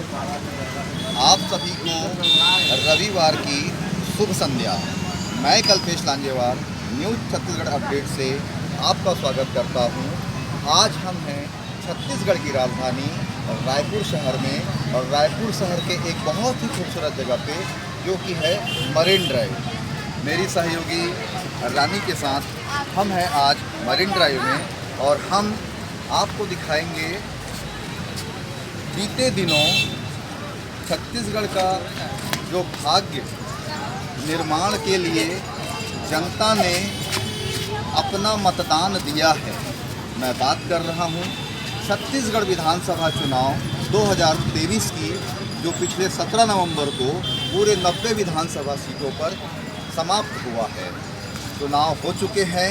आप सभी को रविवार की शुभ संध्या। मैं कल्पेश लांजेवार न्यूज़ छत्तीसगढ़ अपडेट से आपका स्वागत करता हूं। आज हम हैं छत्तीसगढ़ की राजधानी रायपुर शहर में, और रायपुर शहर के एक बहुत ही खूबसूरत जगह पे, जो कि है मरीन ड्राइव। मेरी सहयोगी रानी के साथ हम हैं आज मरीन ड्राइव में, और हम आपको दिखाएंगे बीते दिनों छत्तीसगढ़ का जो भाग्य निर्माण के लिए जनता ने अपना मतदान दिया है। मैं बात कर रहा हूं छत्तीसगढ़ विधानसभा चुनाव 2023 की, जो पिछले 17 नवंबर को पूरे 90 विधानसभा सीटों पर समाप्त हुआ है। चुनाव हो चुके हैं,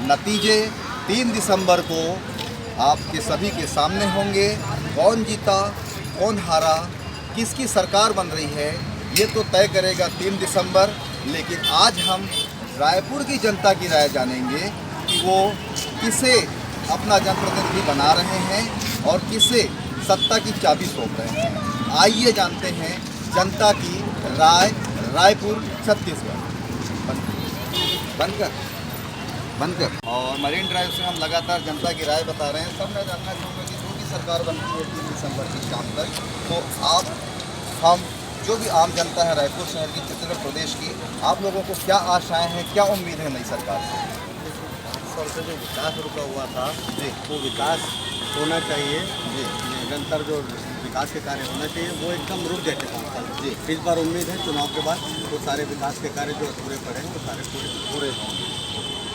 नतीजे 3 दिसंबर को आपके सभी के सामने होंगे। कौन जीता, कौन हारा, किसकी सरकार बन रही है, ये तो तय करेगा 3 दिसंबर। लेकिन आज हम रायपुर की जनता की राय जानेंगे कि वो किसे अपना जनप्रतिनिधि बना रहे हैं और किसे सत्ता की चाबी सौंप रहे हैं। आइए जानते हैं जनता की राय रायपुर छत्तीसगढ़। बनकर और मरीन ड्राइव से हम लगातार जनता की राय बता रहे हैं। सब मैं जानना चाहूँगा कि जो भी सरकार बनती है 3 दिसंबर की शाम तक, तो हम जो भी आम जनता है रायपुर शहर की, छत्तीसगढ़ प्रदेश की, आप लोगों को क्या आशाएं हैं, क्या उम्मीद है नई सरकार से? 5 साल से जो विकास रुका हुआ था जी, वो विकास होना चाहिए जी। निरंतर जो विकास के कार्य होना चाहिए वो एकदम रुक गए थे 5 साल जी। इस बार उम्मीद है चुनाव के बाद वो सारे विकास के कार्य जो अधूरे पड़े हैं वो सारे पूरे होंगे।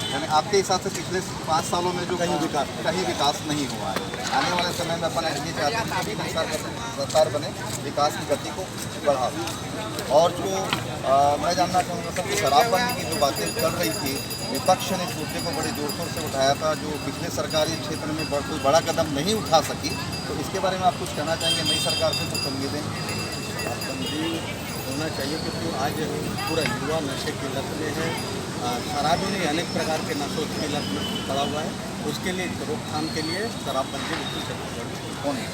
यानी आपके हिसाब से पिछले 5 सालों में जो कहीं विकास नहीं हुआ है, आने वाले समय में अपन ये चाहते हैं कि नई सरकार बने, विकास की गति को बढ़ा। और जो मैं जानना चाहूँगा सर, शराबबंदी की जो बातें चल रही थी, विपक्ष ने इस मुद्दे को बड़े जोर शोर से उठाया था, जो पिछले सरकार इस क्षेत्र में कोई बड़ा कदम नहीं उठा सकी, तो इसके बारे में आप कुछ कहना चाहेंगे? नई सरकार से कुछ उम्मीदें? शराबबंदी होना चाहिए क्योंकि आज पूरा युवा नशे की लत में है। शराब ही नहीं, अनेक प्रकार के नशों की लत में पड़ा हुआ है। उसके लिए रोकथाम के लिए शराबबंदी बिल्कुल छत्तीसगढ़ कौन है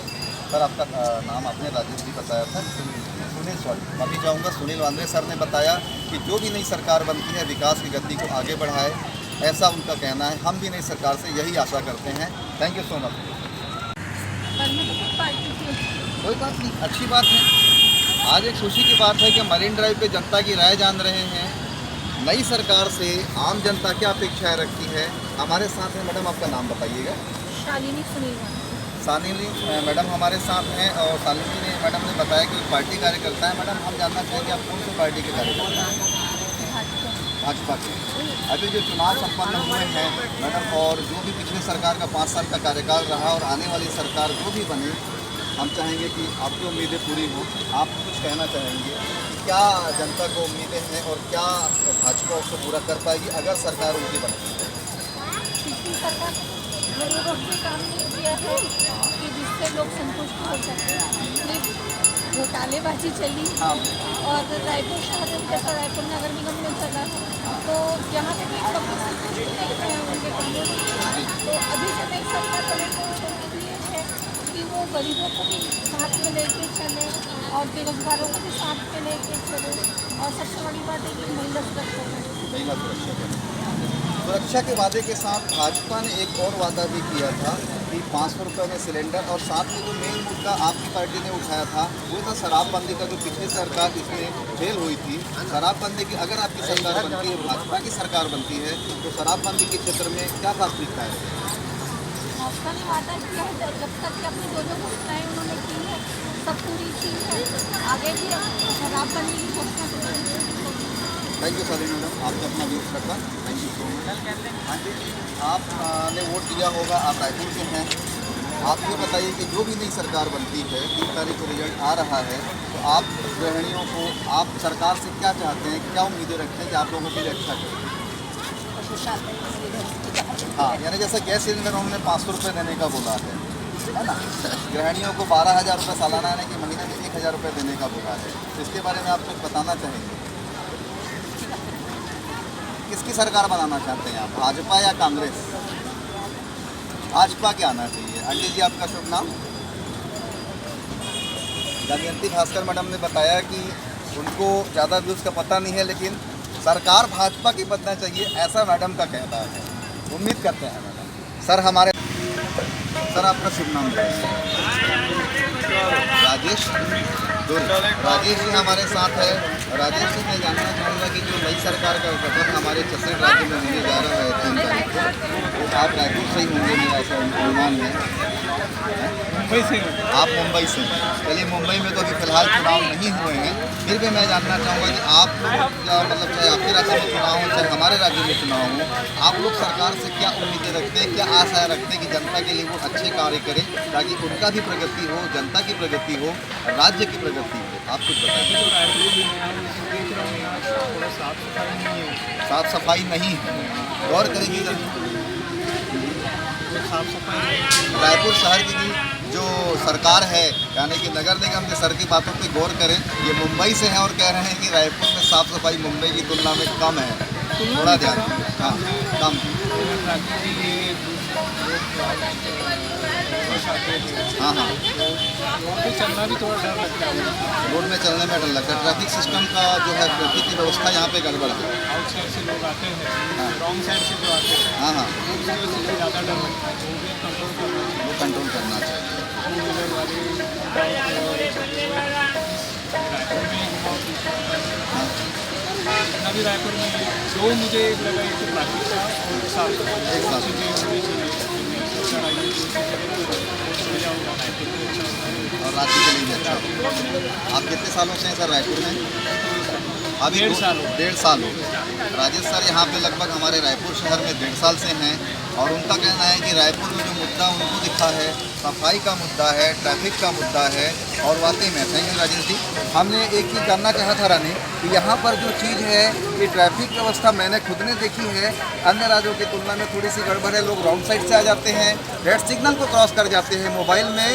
सर? आपका नाम आपने राजेश जी बताया था, सुनील, सॉरी अभी जाऊँगा, सुनील वांद्रे सर ने बताया कि जो भी नई सरकार बनती है विकास की गति को आगे बढ़ाए, ऐसा उनका कहना है। हम भी नई सरकार से यही आशा करते हैं। Thank you so much. कोई बात नहीं, अच्छी बात है। आज एक खुशी की बात है कि मरीन ड्राइव पे जनता की राय जान रहे हैं। नई सरकार से आम जनता क्या अपेक्षाएं रखती है? हमारे साथ हैं मैडम, आपका नाम बताइएगा। शालिनी मैडम हमारे साथ हैं, और शालिनी मैडम ने बताया कि पार्टी कार्यकर्ता है। मैडम, हम जानना चाहेंगे आप कौन सी पार्टी के कार्यकर्ता हैं? भाजपा के। अभी जो चुनाव संपन्न हुए हैं मैडम, और जो भी पिछले सरकार का 5 साल का कार्यकाल रहा, और आने वाली सरकार जो भी बने, हम चाहेंगे कि आपकी उम्मीदें पूरी हों। आप कुछ कहना चाहेंगे कि क्या जनता को उम्मीदें हैं और क्या भाजपा उसको पूरा कर पाएगी अगर सरकार उनकी बनती है? पिछली सरकार ने रोड पे काम नहीं किया है कि जिससे लोग संतुष्ट हो सके। घोटालेबाजी चली और रायपुर शहर में, जैसा रायपुर नगर निगम में चला, तो यहाँ पे भी सब लोग संतुष्ट नहीं हैं उनके कामों से। तो अभी से नई सरकार बने तो उम्मीद ये है कि वो गरीबों को भी साथ में लेके चले और बेरोजगारों को भी साथ में लेके चले, और सबसे बड़ी बात है कि महिला सुरक्षा है। महिला सुरक्षा के वादे के साथ भाजपा ने एक और वादा भी किया था कि 500 रुपये में सिलेंडर, और साथ में जो मेन मुद्दा आपकी पार्टी ने उठाया था वो था शराबबंदी का, जो पिछली सरकार इसमें फेल हुई थी। शराबबंदी की अगर आपकी सरकार बनती है, भाजपा की सरकार बनती है, तो शराबबंदी के क्षेत्र में क्या प्राथमिकता है? भाजपा ने वादा किया है, जब तक कि अपनी जो घोषणाएं उन्होंने की है सब पूरी की है, आगे भी शराबबंदी की घोषणा। थैंक यू शालिनी मैडम, आपने अपना व्यूज रखा, थैंक यू सो मच। हाँ जी, आपने वोट दिया होगा, आप रायपुर के हैं। आप ये बताइए कि जो भी नई सरकार बनती है, 3 तारीख को रिजल्ट आ रहा है, तो आप गृहिणियों को, आप सरकार से क्या चाहते हैं, क्या उम्मीदें रखते हैं कि आप लोगों के लिए अच्छा करें? हाँ, यानी जैसा गैस सिलेंडर उन्होंने 500 रुपये देने का बोला है ना, गृहिणियों को 12,000 रुपये सालाना, यानी कि महीने में 1,000 रुपये देने का बोला है। तो इसके बारे में आप कुछ बताना चाहेंगे? किसकी सरकार बनाना चाहते हैं आप, भाजपा या कांग्रेस? भाजपा के आना चाहिए। आंटी जी, आपका शुभ नाम? दमयंती भास्कर मैडम ने बताया कि उनको ज़्यादा व्यूज़ का पता नहीं है, लेकिन सरकार भाजपा की बनना चाहिए, ऐसा मैडम का कहना है। उम्मीद करते हैं मैडम। सर सर आपका शुभ नाम राजेश राजेश जी हमारे साथ है। राजेश जी, मैं जानना चाहूँगा कि जो नई सरकार का गठन हमारे छत्तीसगढ़ राज्य में होने जा रहा है 3 तारीख को, तो आप रायपुर से ही होंगे, मेरा ऐसा अनुमान है। मुंबई से आप मुंबई से? चलिए, मुंबई में तो अभी फिलहाल चुनाव नहीं हुए हैं, फिर भी मैं जानना चाहूँगा कि आप लोग क्या, मतलब चाहे आपके राज्य में चुनाव हो चाहे हमारे राज्य में चुनाव हो, आप लोग सरकार से क्या उम्मीदें रखते हैं, क्या आशाएं रखते हैं कि जनता के लिए वो अच्छे कार्य करें, ताकि उनका भी प्रगति हो, जनता की प्रगति हो, राज्य की प्रगति हो? आप कुछ बताइए। तो रायपुर भी नया हूँ, देख रहा हूँ यहाँ थोड़ा साफ सफाई नहीं है। साफ सफाई नहीं है, गौर करेंगे साफ सफाई रायपुर शहर की जो सरकार है, यानी कि नगर निगम के सर की बातों पे गौर करें। ये मुंबई से हैं और कह रहे हैं कि रायपुर में साफ सफाई मुंबई की तुलना में कम है। थोड़ा ध्यान, हाँ कम, हाँ हाँ। रोड पे चलना भी थोड़ा डर लगता है। रोड में चलने में डर लगता है। ट्रैफिक सिस्टम का जो है, ट्रैफिक की व्यवस्था यहाँ पे गड़बड़ है। आउट साइड से लोग आते हैं, हाँ। रॉन्ग साइड से जो आते हैं, हाँ हाँ, उसकी वजह से भी ज़्यादा डर लगता है। वो भी कंट्रोल करना चाहिए। वो कंट्रोल करना चाहिए। टू व्हीलर वाले रायपुर में हाँ जितना भी रायपुर में जो मुझे लगा ये तो ट्रैफिक का और साफ एक साथ। और राज्य के लिए भी अच्छा हो। आप कितने सालों से हैं सर रायपुर में? अभी 1.5 साल हो गए। राजेश सर यहाँ पे लगभग हमारे रायपुर शहर में 1.5 साल से हैं, और उनका कहना है कि रायपुर में जो मुद्दा उनको दिखा है, सफाई का मुद्दा है, ट्रैफिक का मुद्दा है। और वाकई में थैंक यू राजेश जी। हमने एक चीज़ जानना चाहा था रानी, कि यहाँ पर जो चीज़ है कि ट्रैफिक व्यवस्था मैंने खुद ने देखी है, अन्य राज्यों की तुलना में थोड़ी सी गड़बड़ है। लोग रॉन्ग साइड से आ जाते हैं, रेड सिग्नल को क्रॉस कर जाते हैं, मोबाइल में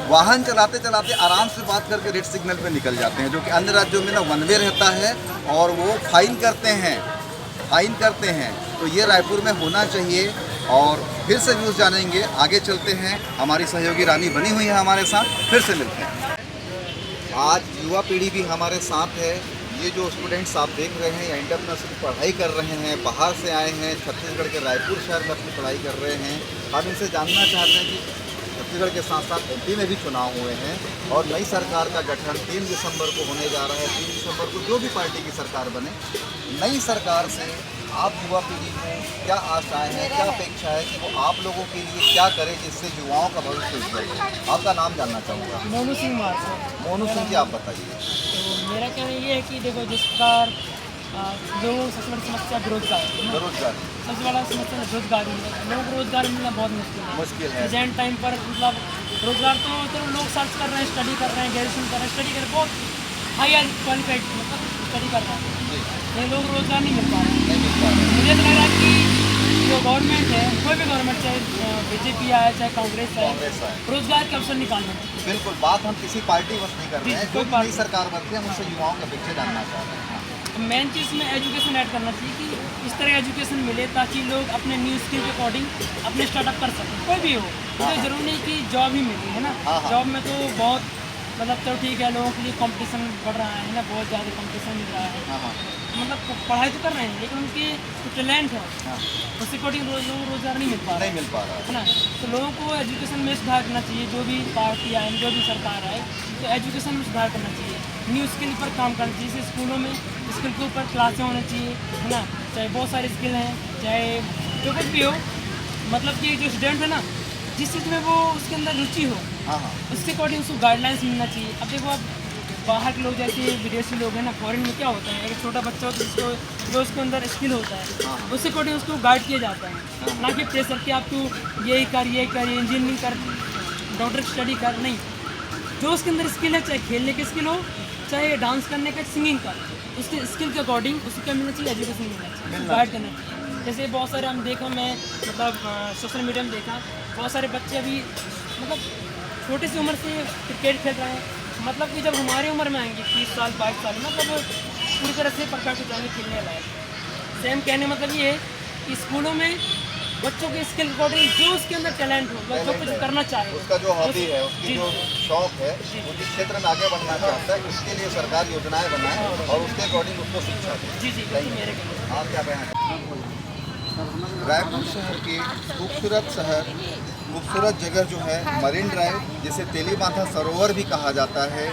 वाहन चलाते चलाते आराम से बात करके रेड सिग्नल पे निकल जाते हैं, जो कि अन्य राज्यों में ना वन वे रहता है और वो फाइन करते हैं। तो ये रायपुर में होना चाहिए। और फिर से न्यूज़ जानेंगे, आगे चलते हैं। हमारी सहयोगी रानी बनी हुई है हमारे साथ, फिर से मिलते हैं। आज युवा पीढ़ी भी हमारे साथ है। ये जो स्टूडेंट्स आप देख रहे हैं, या इंटरनेशनल पढ़ाई कर रहे हैं, बाहर से आए हैं, छत्तीसगढ़ के रायपुर शहर में अपनी पढ़ाई कर रहे हैं। हम इनसे जानना चाहते हैं कि छत्तीसगढ़ के साथ साथ एमपी में भी चुनाव हुए हैं, और नई सरकार का गठन 3 दिसंबर को होने जा रहा है। 3 दिसंबर को जो भी पार्टी की सरकार बने, नई सरकार से आप युवा पीढ़ी को क्या आशाएं हैं, क्या अपेक्षा है कि वो आप लोगों के लिए क्या करे, जिससे युवाओं का भविष्य उज्जवल हो? आपका नाम जानना चाहूँगा। मोनू सिंह मार से। मोनू सिंह जी, आप बताइए। तो मेरा कहना ये है कि देखो, जिस प्रकार लोगों की सबसे बड़ी समस्या बेरोजगार है ना? बेरोजगार सबसे बड़ा समस्या बेरोजगारी है। लोगों को रोजगार मिलना बहुत मुश्किल है। प्रेजेंट टाइम पर मतलब रोजगार तो चलो लोग सर्च कर रहे हैं, स्टडी कर रहे हैं, ग्रेजुएशन कर रहे हैं, स्टडी कर रहे हैं, बहुत हाई क्वालिफाइड मतलब स्टडी कर रहे हैं, लेकिन लोग रोजगार नहीं मिल पा रहे हैं। मुझे तो लग रहा है कि जो गवर्नमेंट है, कोई भी गवर्नमेंट, चाहे बीजेपी आए चाहे कांग्रेस आए, रोजगार के अवसर निकालना चाहिए। बिल्कुल, बात हम किसी पार्टी बस नहीं कर रहे हैं। जो नई सरकार बनती है, हम उससे युवाओं की अपेक्षा जानना चाहते हैं। मेन चीज़ में एजुकेशन ऐड करना चाहिए कि इस तरह एजुकेशन मिले ताकि लोग अपने न्यू स्किल के अकॉर्डिंग अपने स्टार्टअप कर सकें। कोई भी हो, तो जरूरी नहीं कि जॉब ही मिली है ना। जॉब में तो बहुत मतलब चलो ठीक है, लोगों के लिए कंपटीशन बढ़ रहा है ना, बहुत ज़्यादा कंपटीशन मिल रहा है। मतलब पढ़ाई तो कर रहे हैं, लेकिन उनके जो टैलेंट है उसके अकॉर्डिंग रोजगार नहीं मिल पा रहा है ना। तो लोगों को एजुकेशन में सुधार करना चाहिए। जो भी पार्टी आए, जो भी सरकार आए, तो एजुकेशन में सुधार करना चाहिए, न्यू स्किल पर काम करना चाहिए। जैसे स्कूलों में स्किल के ऊपर क्लासें होनी चाहिए, है ना। चाहे बहुत सारे स्किल हैं, चाहे जो कुछ भी हो, मतलब कि जो स्टूडेंट है ना, जिस चीज़ में वो उसके अंदर रुचि हो, उसके अकॉर्डिंग उसको गाइडलाइंस मिलना चाहिए। अब देखो, आप बाहर के लोग जैसे विदेशी लोग हैं ना, फॉरेन में क्या होता है, एक छोटा बच्चा होता है जिसको जो उसके अंदर स्किल होता है, उसके अकॉर्डिंग उसको गाइड किया जाता है, ना कि प्रेशर कि आप तू यही कर, इंजीनियरिंग कर, डॉक्टर स्टडी कर। नहीं, जो उसके अंदर स्किल है, चाहे खेलने की स्किल हो, चाहे डांस करने का, सिंगिंग का, उसके स्किल के अकॉर्डिंग उसको क्या मिलना चाहिए, एजुकेशन मिलना चाहिए, गाइड करना चाहिए। जैसे बहुत सारे हम देखा, मैं मतलब सोशल मीडिया में देखा, बहुत सारे बच्चे अभी मतलब छोटी सी उम्र से क्रिकेट खेल रहे हैं। मतलब कि जब हमारी उम्र में आएंगे 30 साल 22 साल, मतलब पूरी तरह से परफेक्ट हो जाएंगे खेलने लायक। सेम कहने मतलब ये है कि स्कूलों में बच्चों के स्किल अकॉर्डिंग जो उसके अंदर टैलेंट हो, मतलब जो कुछ करना चाहे उसका जो हॉबी है, उसकी जी। जो शौक है, वो जिस क्षेत्र में आगे बढ़ना चाहता है, उसके लिए सरकार योजनाएं बनाए और उसके अकॉर्डिंग उसको शिक्षा दे। जी जी बिल्कुल मेरे को आप क्या कहना? रायपुर शहर के खूबसूरत खूबसूरत जगह जो है मरीन ड्राइव, जिसे तेलीबांधा सरोवर भी कहा जाता है,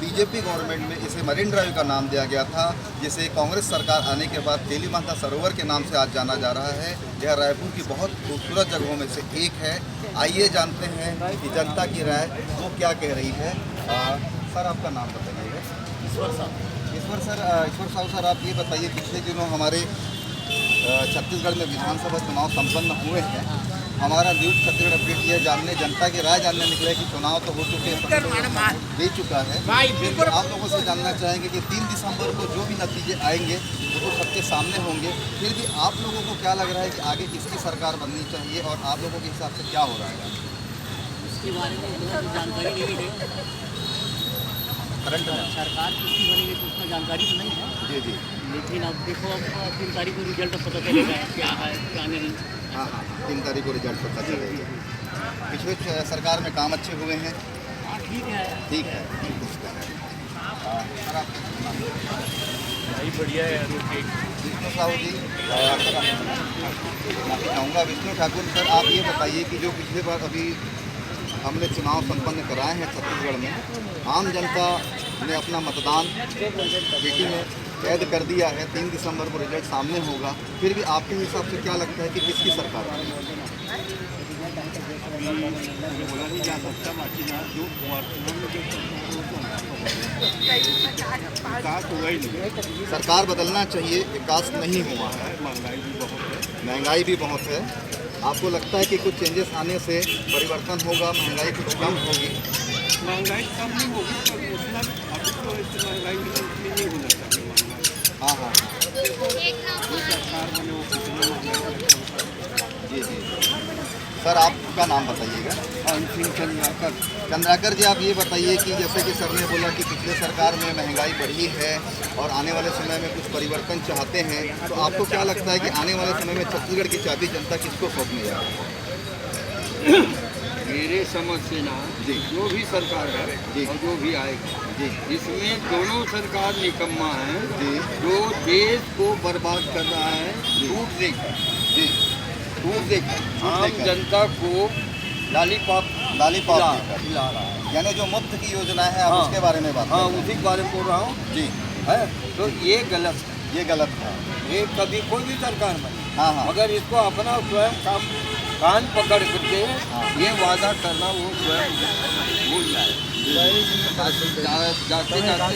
बीजेपी गवर्नमेंट में इसे मरीन ड्राइव का नाम दिया गया था, जिसे कांग्रेस सरकार आने के बाद तेलीबांधा सरोवर के नाम से आज जाना जा रहा है। यह रायपुर की बहुत खूबसूरत जगहों में से एक है। आइए जानते हैं कि जनता की राय वो क्या कह रही है। सर आपका नाम बताइएगा। ईश्वर साहब सर आप ये बताइए, पिछले दिनों हमारे छत्तीसगढ़ में विधानसभा चुनाव संपन्न हुए हैं। हमारा न्यूज़ छत्तीसगढ़ अपडेट ये जानने, जनता की राय जानने निकले कि चुनाव तो हो चुके हैं, दे चुका है, फिर भी आप लोगों से जानना चाहेंगे कि 3 दिसंबर को जो भी नतीजे आएंगे वो तो सबके सामने होंगे, फिर भी आप लोगों को क्या लग रहा है कि आगे किसकी सरकार बननी चाहिए और आप लोगों के हिसाब से क्या हो रहा है इसके बारे में उतना जानकारी नहीं है। करंट में? सरकार किसकी बनेगी तो उसका जानकारी तो नहीं है, जी जी। लेकिन अब देखो अब 3 तारीख को रिजल्ट पता चलेगा क्या है क्या नहीं। हाँ 3 तारीख को रिजल्ट पता चलेगा। पिछले सरकार में काम अच्छे हुए हैं? हाँ ठीक है। ठीक है। सर आप बढ़िया है। विष्णु साहू जी, माफी चाहूँगा विष्णु ठाकुर सर, आप ये बताइए कि जो पिछले बार अभी हमने चुनाव संपन्न कराए हैं छत्तीसगढ़ में, आम जनता ने अपना मतदान पेटी में कैद कर दिया है, 3 दिसंबर को रिजल्ट सामने होगा, फिर भी आपके हिसाब से क्या लगता है कि किसकी सरकार बनेगी? बोला नहीं जा सकता, बाकी जो वर्तमान में जो विकास हुआ ही नहीं। सरकार बदलना चाहिए, विकास नहीं हुआ है, महंगाई भी बहुत है। महंगाई भी बहुत है। आपको लगता है कि कुछ चेंजेस आने से परिवर्तन होगा, महंगाई कुछ कम होगी? महंगाई कम नहीं होगी पर उतना अभी तो ऐसे महंगाई उतनी नहीं होना चाहिए। महंगाई हाँ हाँ जो सरकार बने वो कितना महंगाई। जी जी। सर आपका नाम बताइएगा। चंद्राकर जी, आप ये बताइए कि जैसे कि सर ने बोला कि पिछले सरकार में महंगाई बढ़ी है और आने वाले समय में कुछ परिवर्तन चाहते हैं, तो आपको क्या लगता है कि आने वाले समय में छत्तीसगढ़ की चाबी जनता किसको सौंपने जा रही है? मेरे समझ से ना जी। जो भी सरकार है जी। और जो भी आएगा जी इसमें दोनों सरकार निकम्मा है, जी जो देश को बर्बाद कर रहा है, टूट देकर जी आम जनता को लॉलीपॉप लॉलीपॉप खिला देकर। खिला रहा है। यानी जो मुफ्त की योजना है आप हाँ। उसके बारे में बात कर हाँ रहे हैं। उसी के बारे में बोल रहा हूँ। जी, है तो ये गलत है। ये गलत था। ये कभी कोई भी सरकार बने हाँ हाँ मगर इसको अपना स्वयं कान पकड़ करके ये वादा करना वो स्वयं भूल जाए। जाते जाते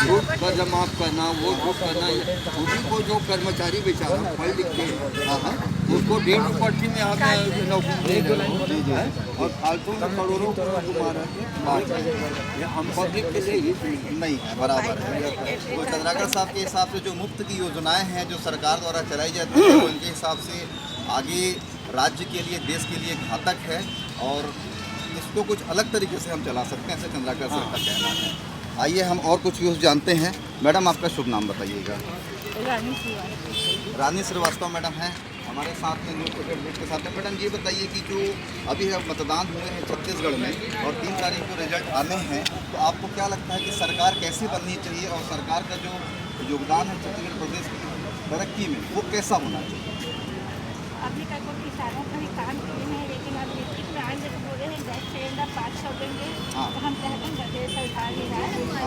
वोट कर्ज माफ करना, वो करना, उसी को जो कर्मचारी बेचारा पढ़ लिख के हाँ हाँ उसको 1.5 पर्ची में आप नौकरी दे रहे हो और फालतू में करोड़ों घुमा रहे हैं। ये हम पब्लिक के लिए ही नहीं है, बराबर है। तो चंद्राकर साहब के हिसाब से जो मुफ्त की योजनाएं हैं जो सरकार द्वारा चलाई जाती है, वो इनके हिसाब से आगे राज्य के लिए, देश के लिए घातक है और इसको कुछ अलग तरीके से हम चला सकते हैं, ऐसे चंद्राकर साहब का कहना है। आइए हम और कुछ व्यूज़ जानते हैं। मैडम आपका शुभ नाम बताइएगा। रानी श्रीवास्तव मैडम हैं हमारे साथ में, न्यूज़ अपडेट के साथ में। मैडम ये बताइए कि जो अभी मतदान हुए हैं छत्तीसगढ़ में और 3 तारीख को रिजल्ट आने हैं, तो आपको क्या लगता है कि सरकार कैसी बननी चाहिए और सरकार का जो योगदान है छत्तीसगढ़ प्रदेश की तरक्की में वो कैसा होना चाहिए? अभी तक वो किसानों का ही काम किए हैं, लेकिन अब मीटिंग में आएंगे तो बोले हैं गैस सिलेंडर 500 देंगे। हाँ। तो हम कहते हैं गधे सरकार ही है,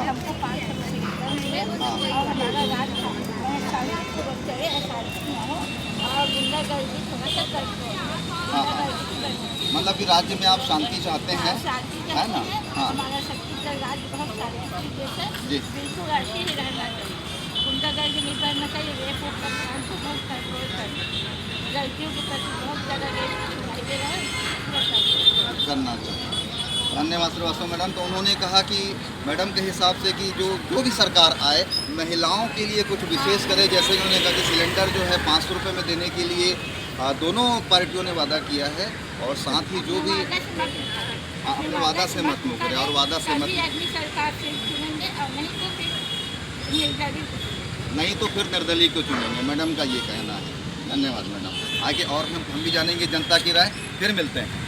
हमको 500 में सिलेंडर मिले और हमारा राज शांतिपूर्वक चले, अशांति न हो और गुंडागर्दी थोड़ा सा कम हो। गुंडागर्दी की बढ़े। मतलब कि राज्य में आप शांति चाहते हैं, शांति है ना? चाहते हैं। हाँ। हमारा छत्तीसगढ़ राज्य बहुत शांति देश है, जी। बिल्कुल ऐसे ही रहना चाहिए। गुंडागर्दी नहीं करना चाहिए, रेप को बहुत कंट्रोल करना चाहिए। लड़कियों के प्रति बहुत ज़्यादा रेप सुनाई दे रहा है, करना चाहिए। धन्यवाद श्रीवास्तव मैडम। तो उन्होंने कहा कि मैडम के हिसाब से कि जो भी सरकार आए महिलाओं के लिए कुछ विशेष करे, जैसे उन्होंने कहा कि सिलेंडर जो है 500 रुपये में देने के लिए दोनों पार्टियों ने वादा किया है और साथ ही जो भी अपने वादा से मत मुकरे और वादा से मत अगली सरकार से चुनेंगे और नहीं तो फिर निर्दलीय नहीं तो फिर निर्दलीय को चुनेंगे, मैडम का ये कहना है। धन्यवाद मैडम। आगे और हम भी जानेंगे जनता की राय, फिर मिलते हैं।